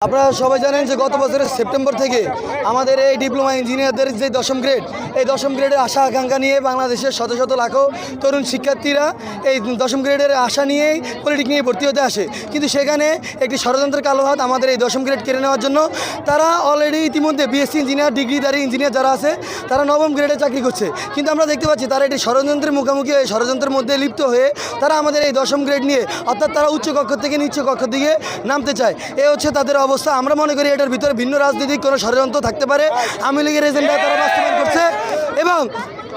আপনারা সবাই জানেন যে গত বছরের সেপ্টেম্বর থেকে আমাদের এই ডিপ্লোমা ইঞ্জিনিয়ারদের যে দশম গ্রেড, এই দশম গ্রেডের আশা আকাঙ্ক্ষা নিয়ে বাংলাদেশের শত শত লাখো তরুণ শিক্ষার্থীরা এই দশম গ্রেডের আশা নিয়েই পলিটেকনিকে ভর্তি হতে আসে। কিন্তু সেখানে একটি ষড়যন্ত্রের কালো হাত আমাদের এই দশম গ্রেড কেড়ে নেওয়ার জন্য তারা অলরেডি ইতিমধ্যে বিএসসি ইঞ্জিনিয়ার, ডিগ্রিধারী ইঞ্জিনিয়ার যারা আছে তারা নবম গ্রেডে চাকরি করছে। কিন্তু আমরা দেখতে পাচ্ছি তারা একটি ষড়যন্ত্রের মুখোমুখি, এই ষড়যন্ত্রের মধ্যে লিপ্ত হয়ে তারা আমাদের এই দশম গ্রেড নিয়ে, অর্থাৎ তারা উচ্চ কক্ষ থেকে নিচ্চ কক্ষ দিকে নামতে চায়। এ হচ্ছে তাদের অবস্থা। আমরা মনে করি এটার ভিতরে ভিন্ন রাজনৈতিক কোনো ষড়যন্ত্র থাকতে পারে। আওয়ামী লীগের এজেন্ডা তারা বাস্তবায়ন করছে এবং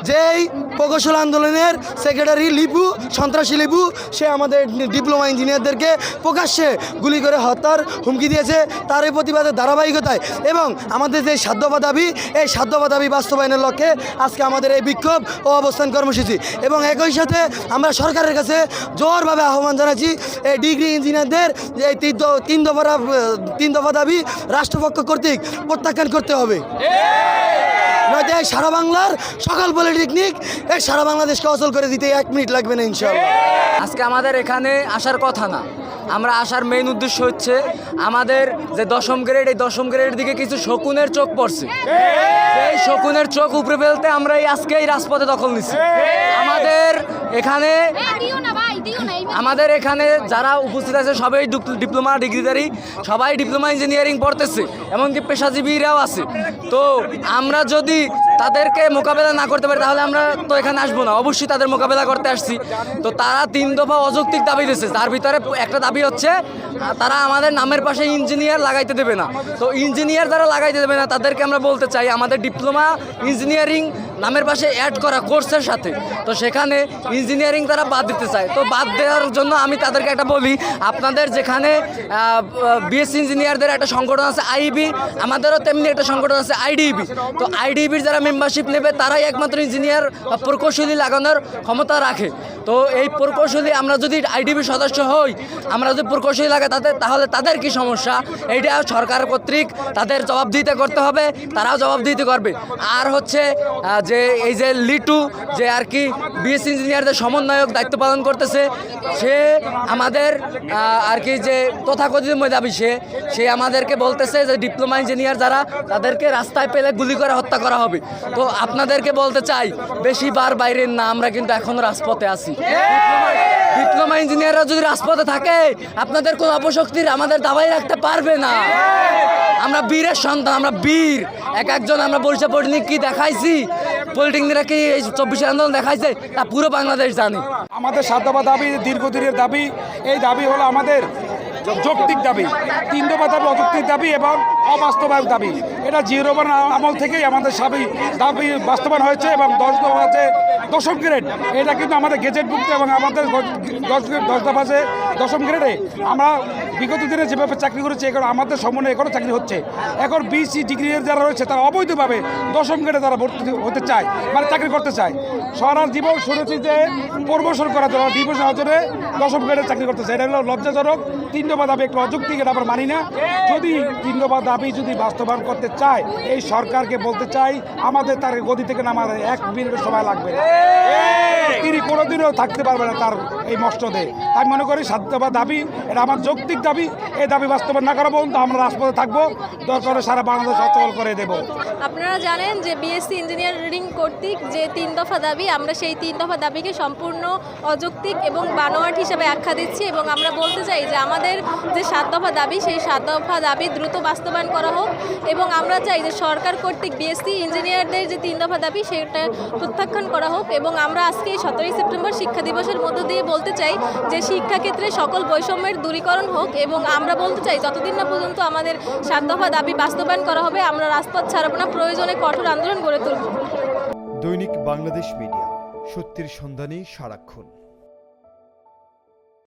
যেই প্রকৌশল আন্দোলনের সেক্রেটারি লিপু, সন্ত্রাসী লিপু, সে আমাদের ডিপ্লোমা ইঞ্জিনিয়ারদেরকে প্রকাশ্যে গুলি করে হত্যার হুমকি দিয়েছে। তার এই প্রতিবাদের ধারাবাহিকতায় এবং আমাদের যে 7 দফা দাবি, এই 7 দফা দাবি বাস্তবায়নের লক্ষ্যে আজকে আমাদের এই বিক্ষোভ ও অবস্থান কর্মসূচি। এবং একই সাথে আমরা সরকারের কাছে জোরভাবে আহ্বান জানাচ্ছি এই ডিগ্রি ইঞ্জিনিয়ারদের যে এই তিন দফা দাবি রাষ্ট্রপক্ষ কর্তৃক প্রত্যাখ্যান করতে হবে। নয়তো এই সারা বাংলার সকল পলিটেকনিক এই সারা বাংলাদেশকে অচল করে দিতে 1 মিনিট লাগবে না ইনশাআল্লাহ। আজকে আমাদের এখানে আসার কথা না, আমরা আসার মেইন উদ্দেশ্য হচ্ছে আমাদের যে দশম গ্রেড, এই দশম গ্রেডের দিকে কিছু শকুনের চোখ পড়ছে। এই শকুনের চোখ উপরে ফেলতে আমরা আজকে এই রাজপথে দখল নিচ্ছি। আমাদের এখানে যারা উপস্থিত আছে সবাই ডিপ্লোমা ডিগ্রিধারী, সবাই ডিপ্লোমা ইঞ্জিনিয়ারিং পড়তেছে, এমনকি পেশাজীবীরাও আছে। তো আমরা যদি তাদেরকে মোকাবেলা না করতে পারি তাহলে আমরা তো এখানে আসবো না। অবশ্যই তাদের মোকাবেলা করতে আসছি। তো তারা 3 দফা অযৌক্তিক দাবি দিয়েছে, তার ভিতরে একটা দাবি হচ্ছে তারা আমাদের নামের পাশে ইঞ্জিনিয়ার লাগাইতে দেবে না। তো ইঞ্জিনিয়ার যারা লাগাইতে দেবে না তাদেরকে আমরা বলতে চাই আমাদের ডিপ্লোমা ইঞ্জিনিয়ারিং নামের পাশে অ্যাড করা কোর্সের সাথে, তো সেখানে ইঞ্জিনিয়ারিং তারা বাদ দিতে চায়। তো বাদ দেওয়ার জন্য আমি তাদেরকে একটা বলি, আপনাদের যেখানে বিএসসি ইঞ্জিনিয়ারদের একটা সংগঠন আছে আইবি, আমাদেরও তেমনি একটা সংগঠন আছে আইডিবি। তো আইডিবির যারা মেম্বারশিপ নেবে তারাই একমাত্র ইঞ্জিনিয়ার বা প্রকৌশলী লাগানোর ক্ষমতা রাখে। তো এই প্রকৌশলী আমরা যদি আইডিবির সদস্য হই, আমরা যদি প্রকৌশলী লাগাই তাহলে তাদের কি সমস্যা? এইটা সরকার কর্তৃক তাদের জবাবদিহিতা করতে হবে, তারাও জবাবদিহিতা করবে। আর হচ্ছে যে এই যে লিটু, যে আর কি বিএসসি ইঞ্জিনিয়ারদের সমন্বয়ক দায়িত্ব পালন করতেছে, সে আমাদের আর কি যে তথাকথিত মেধাবী, সে আমাদেরকে বলতেছে যে ডিপ্লোমা ইঞ্জিনিয়ার যারা তাদেরকে রাস্তায় পেলে গুলি করে হত্যা করা হবে। তো আপনাদেরকে বলতে চাই বেশি বার বাইরের না, আমরা কিন্তু এখনো রাজপথে আছি। ডিপ্লোমা ইঞ্জিনিয়াররা যদি রাজপথে থাকে আপনাদের কোনো অপশক্তির আমাদের দাবাই রাখতে পারবে না। আমরা বীরের সন্তান, আমরা বীর। একজন আমরা বরিশাল পলিটেকনিক কি দেখাইছি, পলিটেকনিকরা কি এই 24 আন্দোলন দেখাইছে, তা পুরো বাংলাদেশ জানি। আমাদের 7 দফা দাবি দীর্ঘদিনের দাবি। এই দাবি হলো আমাদের যৌক্তিক দাবি। 3 দফা দাবি অযৌক্তিক দাবি এবং অবাস্তবায়ক দাবি। এটা জিরোবার আমল থেকেই আমাদের সবই দাবি বাস্তবায়ন হয়েছে। এবং 10 দফা আছে দশম গ্রেড, এটা কিন্তু আমাদের গেজেটভুক্ত এবং আমাদের 10 দফা আছে দশম গ্রেডে আমরা বিগত দিনে যেভাবে চাকরি করেছি এখন আমাদের সমন্বয়ে এখনও চাকরি হচ্ছে। এখন বিসি ডিগ্রি যারা রয়েছে তারা অবৈধভাবে দশম গ্রেডে তারা ভর্তি হতে চায়, মানে চাকরি করতে চায়। সারা জীবন শুনেছি যে প্রমোশন করার জন্য, ডিভিশন অর্জনে দশম গ্রেডে চাকরি করতে চায়। এটা হলো লজ্জাজনক। 3 দফা দাবি একটা অযৌক্তিক, এটা আমরা মানি না। যদি 3 দফা দাবি যদি বাস্তবায়ন করতে চায়, এই সরকারকে বলতে চাই আমাদের তার গদি থেকে নামার 1 মিনিটের সময় লাগবে না। তিনি কোনোদিনও থাকতে পারবে না তার এই মস্তদে। আমি মনে করি 7 দফা দাবি এটা আমার যৌক্তিক দাবি। এই দাবি বাস্তবায়ন না করা পর্যন্ত আমরা রাজপথে থাকবো, দরকার সারা বাংলাদেশ অচল করে দেব। আপনারা জানেন যে বিএসসি ইঞ্জিনিয়ারিং কর্তৃক যে 3 দফা দাবি, আমরা সেই 3 দফা দাবিকে সম্পূর্ণ অযৌক্তিক এবং বানোয়াট হিসাবে আখ্যা দিচ্ছি। এবং আমরা বলতে চাই যে আমাদের যে 7 দফা দাবি, সেই 7 দফা দাবি দ্রুত বাস্তবায়ন করা হোক। এবং আমরা চাই যে সরকার কর্তৃক বিএসসি ইঞ্জিনিয়ারদের যে 3 দফা দাবি সেটা প্রত্যাখ্যান করা হোক। এবং আমরা আজকে 17 সেপ্টেম্বর শিক্ষা দিবসের মধ্য দিয়ে বলতে চাই যে শিক্ষাক্ষেত্রে সকল বৈষম্যের দূরীকরণ হোক। এবং আমরা বলতে চাই যতদিন না পর্যন্ত আমাদের 7 দফা দাবি বাস্তবায়ন করা হবে আমরা রাজপথ ছাড়ব না, প্রয়োজনে কঠোর আন্দোলন গড়ে তুলব। দৈনিক বাংলাদেশ মিডিয়া, সত্যের সন্ধানে সারাক্ষণ।